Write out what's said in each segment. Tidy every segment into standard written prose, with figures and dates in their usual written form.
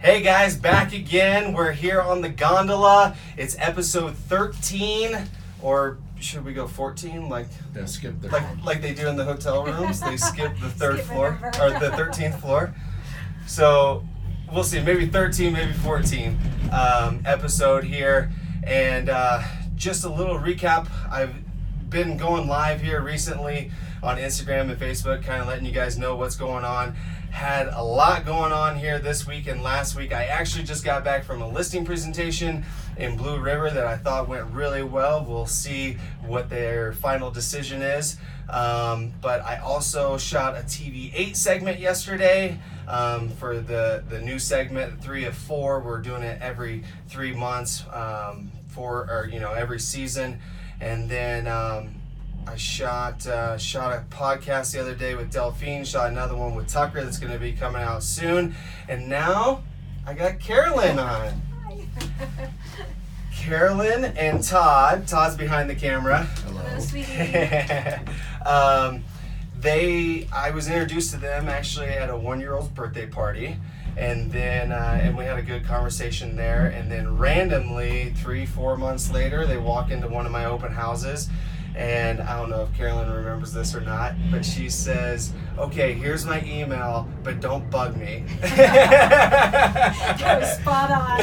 Hey guys, back again. We're here on the Gondola. It's episode 13, or should we go 14? Like they do in the hotel rooms. They skip the third floor, or the 13th floor. So we'll see, maybe 13, maybe 14 episode here. And just a little recap. I've been going live here recently on Instagram and Facebook, kind of letting you guys know what's going on. Had a lot going on here this week and last week. I actually just got back from a listing presentation in Blue River that I thought went really well. We'll see what their final decision is. But I also shot a TV8 segment yesterday for the new segment, 3 of 4. We're doing it every 3 months, every season. And then I shot a podcast the other day with Delphine, shot another one with Tucker that's going to be coming out soon. And now I got Carolyn on. Hi. Carolyn and Todd. Todd's behind the camera. Hello, sweetie. I was introduced to them actually at a 1-year-old's birthday party. And then and we had a good conversation there. And then randomly, 3-4 months later, they walk into one of my open houses. And I don't know if Carolyn remembers this or not, but she says, "Okay, here's my email, but don't bug me." That was spot on.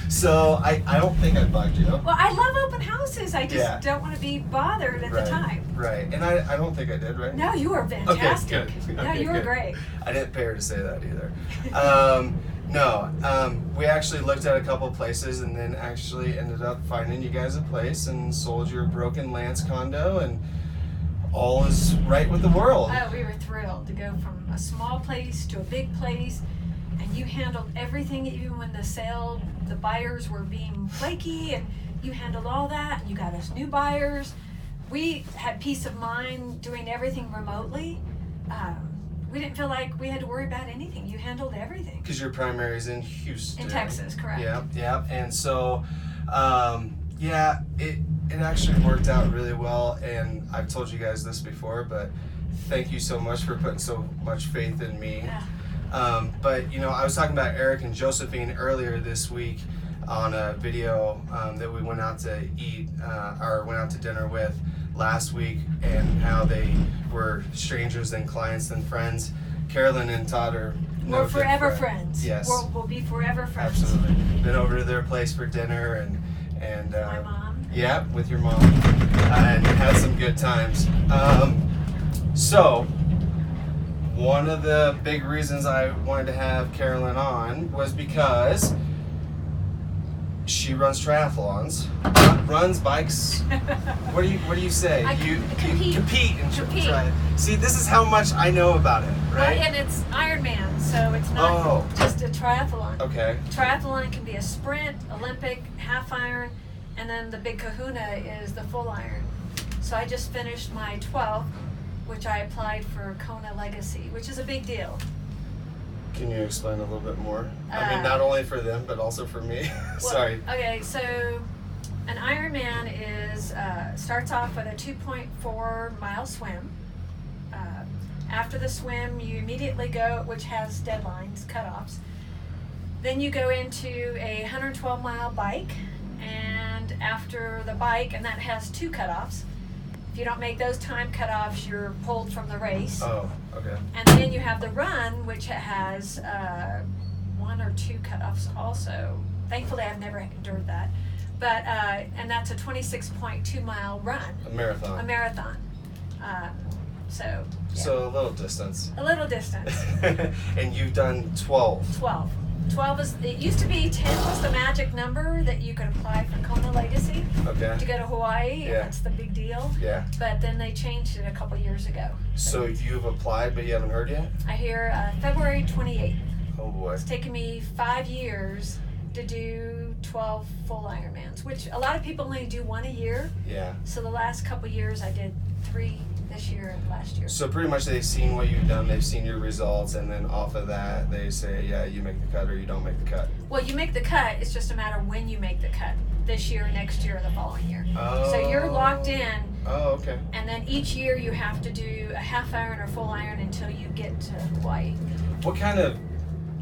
So I don't think I bugged you. Well, I love open houses. I just don't want to be bothered at the time. Right. And I don't think I did, right? No, you were fantastic. Okay, good. No, you were great. I didn't pay her to say that either. We actually looked at a couple places and then actually ended up finding you guys a place and sold your broken Lance condo, and all is right with the world. Oh, we were thrilled to go from a small place to a big place, and you handled everything, even when the buyers were being flaky, and you handled all that, and you got us new buyers. We had peace of mind doing everything remotely. We didn't feel like we had to worry about anything. You handled everything. Because your primary is in Houston. In Texas, correct. Yeah. And so, it actually worked out really well. And I've told you guys this before, but thank you so much for putting so much faith in me. Yeah. But, I was talking about Eric and Josephine earlier this week on a video that we went out to eat, or went out to dinner with last week, and how they were strangers than clients than friends. Carolyn and Todd are we're forever friends. Yes, we'll be forever friends. Absolutely. Been over to their place for dinner and my mom. Yeah, with your mom, and had some good times. So one of the big reasons I wanted to have Carolyn on was because she runs triathlons, runs bikes. What do you say? You compete and try. See, this is how much I know about it, right? Well, and it's Ironman, so it's not just a triathlon. Okay. Triathlon can be a sprint, Olympic, half iron, and then the big kahuna is the full iron. So I just finished my 12th, which I applied for Kona Legacy, which is a big deal. Can you explain a little bit more? I mean, not only for them, but also for me. Sorry. Okay, so an Ironman starts off with a 2.4 mile swim. After the swim, you immediately go, which has deadlines, cutoffs. Then you go into a 112 mile bike, and after the bike, and that has 2 cutoffs. If you don't make those time cutoffs, you're pulled from the race. Oh, okay. And then you have the run, which has 1 or 2 cutoffs also. Thankfully, I've never endured that. But, and that's a 26.2 mile run. A marathon. So a little distance. A little distance. And you've done 12. 12. 12 it used to be 10 was the magic number that you could apply for Kona Legacy to go to Hawaii, and that's the big deal. Yeah. But then they changed it a couple years ago. So you've applied, but you haven't heard yet? I hear February 28th. Oh boy. It's taken me 5 years to do 12 full Ironmans, which a lot of people only do 1 a year. Yeah. So the last couple years I did 3 this year and last year. So pretty much they've seen what you've done, they've seen your results, and then off of that they say, yeah, you make the cut or you don't make the cut. Well, you make the cut, it's just a matter of when you make the cut. This year, next year, or the following year. Oh. So you're locked in. Oh, okay. And then each year you have to do a half iron or full iron until you get to Hawaii. What kind of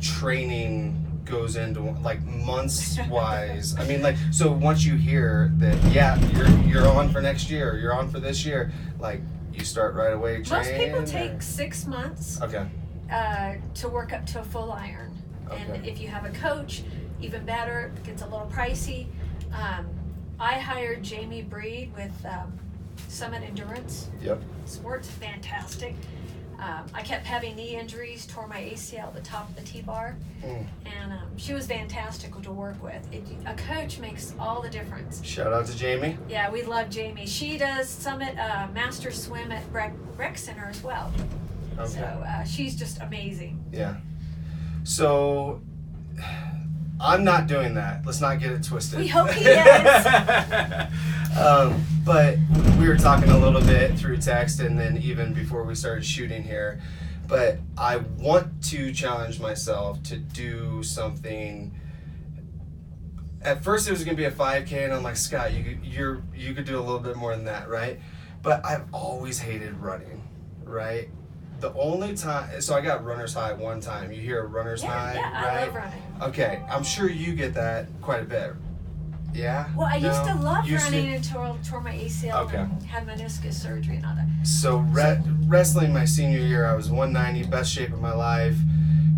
training goes into, like, months wise? I mean, like, so once you hear that, yeah, you're on for next year, or you're on for this year, like, you start right away training? Most people take 6 months to work up to a full iron. And if you have a coach, even better. It gets a little pricey. I hired Jamie Breed with Summit Endurance Sports. Fantastic. I kept having knee injuries, tore my ACL at the top of the T-bar, and she was fantastic to work with. A coach makes all the difference. Shout out to Jamie. Yeah, we love Jamie. She does Summit Master Swim at Rec Center as well. Okay. So she's just amazing. Yeah. So I'm not doing that. Let's not get it twisted. We hope he is. But we were talking a little bit through text and then even before we started shooting here. But I want to challenge myself to do something. At first it was going to be a 5K, and I'm like, Scott, you could do a little bit more than that, right? But I've always hated running, right? The only time, so I got runner's high one time. You hear a runner's high, right? I love running. Okay, I'm sure you get that quite a bit. Yeah? Well, I used to love running until I tore my ACL and had meniscus surgery and all that. So wrestling my senior year, I was 190, best shape of my life,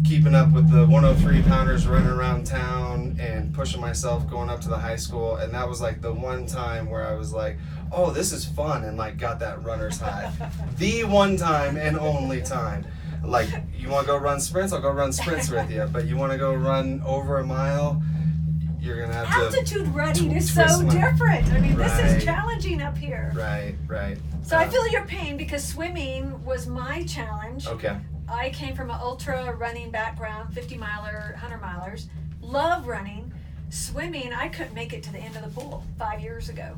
keeping up with the 103 pounders running around town and pushing myself going up to the high school. And that was like the one time where I was like, oh, this is fun, and like got that runner's high. The one time and only time. Like, you want to go run sprints? I'll go run sprints with you. But you want to go run over a mile? You're going to have to... Altitude running is so different. I mean, this is challenging up here. Right. So I feel your pain because swimming was my challenge. Okay. I came from an ultra running background, 50-miler, 100-milers. Love running. Swimming, I couldn't make it to the end of the pool 5 years ago.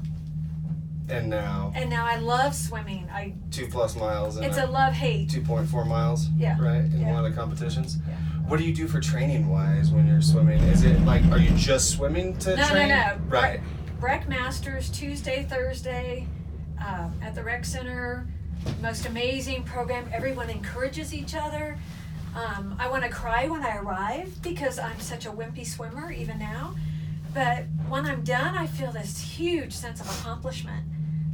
And now I love swimming. 2+ miles. It's a love-hate. 2.4 miles. Yeah. Right? In one of the competitions. Yeah. What do you do for training-wise when you're swimming? Is it like, are you just swimming to train? No. Right. Rec Masters, Tuesday, Thursday, at the rec center. Most amazing program. Everyone encourages each other. I want to cry when I arrive because I'm such a wimpy swimmer even now. But when I'm done, I feel this huge sense of accomplishment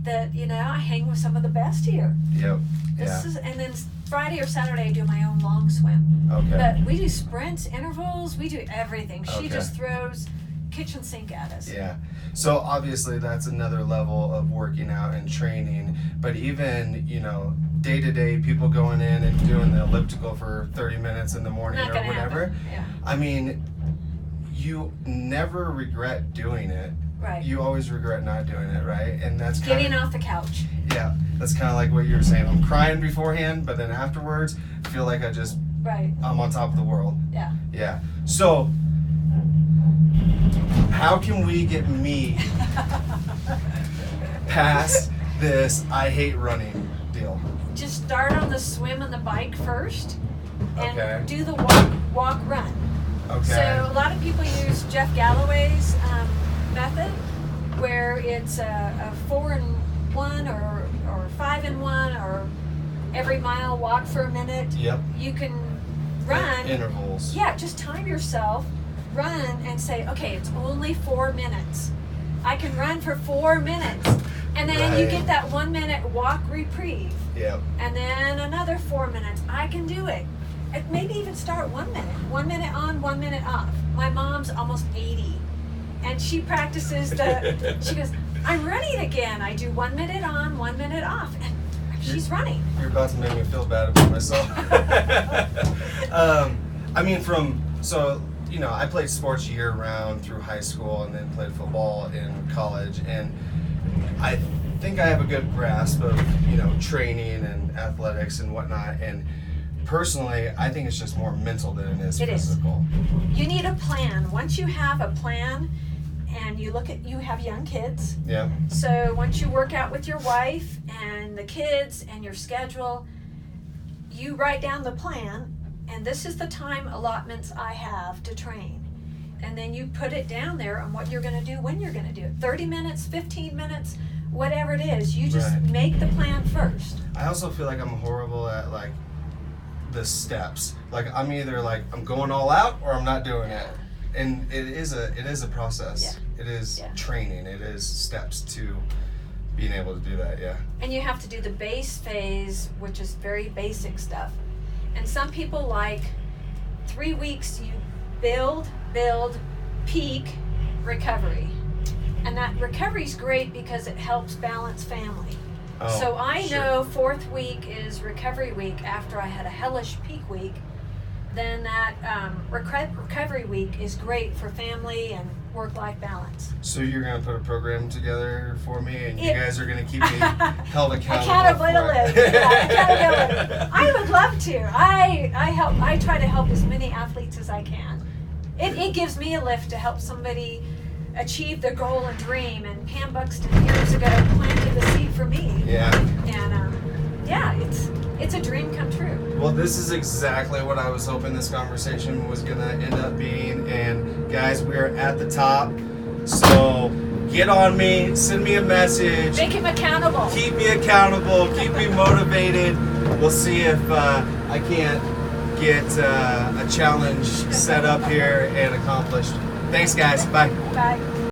that, I hang with some of the best here. Yep. And then Friday or Saturday, I do my own long swim. Okay. But we do sprints, intervals, we do everything. She just throws kitchen sink at us. Yeah. So obviously that's another level of working out and training. But even, day to day, people going in and doing the elliptical for 30 minutes in the morning or whatever. Yeah. I mean, you never regret doing it. Right. You always regret not doing it, right? And that's getting off the couch. Yeah. That's kind of like what you were saying. I'm crying beforehand, but then afterwards, I feel like I'm on top of the world. Yeah. Yeah. So, how can we get me past this I hate running deal? Just start on the swim and the bike first and do the walk run. Okay. So a lot of people use Jeff Galloway's method where it's a 4-in-1 or 5-in-1 or every mile walk for a minute. Yep. You can run. Intervals. Yeah, just time yourself, run and say, okay, it's only 4 minutes. I can run for 4 minutes. And then you get that 1 minute walk reprieve. Yep. And then another 4 minutes. I can do it. And maybe even start 1 minute. 1 minute on, 1 minute off. My mom's almost 80. And she practices she goes, I'm running again. I do 1 minute on, 1 minute off. And she's running. You're about to make me feel bad about myself. I played sports year round through high school and then played football in college. And I think I have a good grasp of, training and athletics and whatnot. And personally, I think it's just more mental than it is physical. You need a plan. Once you have a plan and you have young kids. Yeah. So once you work out with your wife and the kids and your schedule, you write down the plan, and this is the time allotments I have to train. And then you put it down there on what you're going to do, when you're going to do it. 30 minutes, 15 minutes, whatever it is. You just make the plan first. I also feel like I'm horrible at the steps. Like I'm either like I'm going all out or I'm not doing it. And it is a process. It is training. It is steps to being able to do that. Yeah. And you have to do the base phase, which is very basic stuff. And some people like 3 weeks. You build, peak, recovery, and that recovery is great because it helps balance family. Oh, so I know 4th week is recovery week after I had a hellish peak week. Then that recovery week is great for family and work-life balance. So you're going to put a program together for me, and you guys are going to keep me held accountable. Accountability. Accountability. I would love to. I try to help as many athletes as I can. It gives me a lift to help somebody achieve their goal and dream. And Pam Buxton years ago planted the seed for me. Yeah. And it's a dream come true. Well, this is exactly what I was hoping this conversation was going to end up being. And guys, we are at the top. So get on me, send me a message. Make him accountable. Keep me accountable, keep me motivated. We'll see if I can't get a challenge set up here and accomplished. Thanks, guys. Bye. Bye.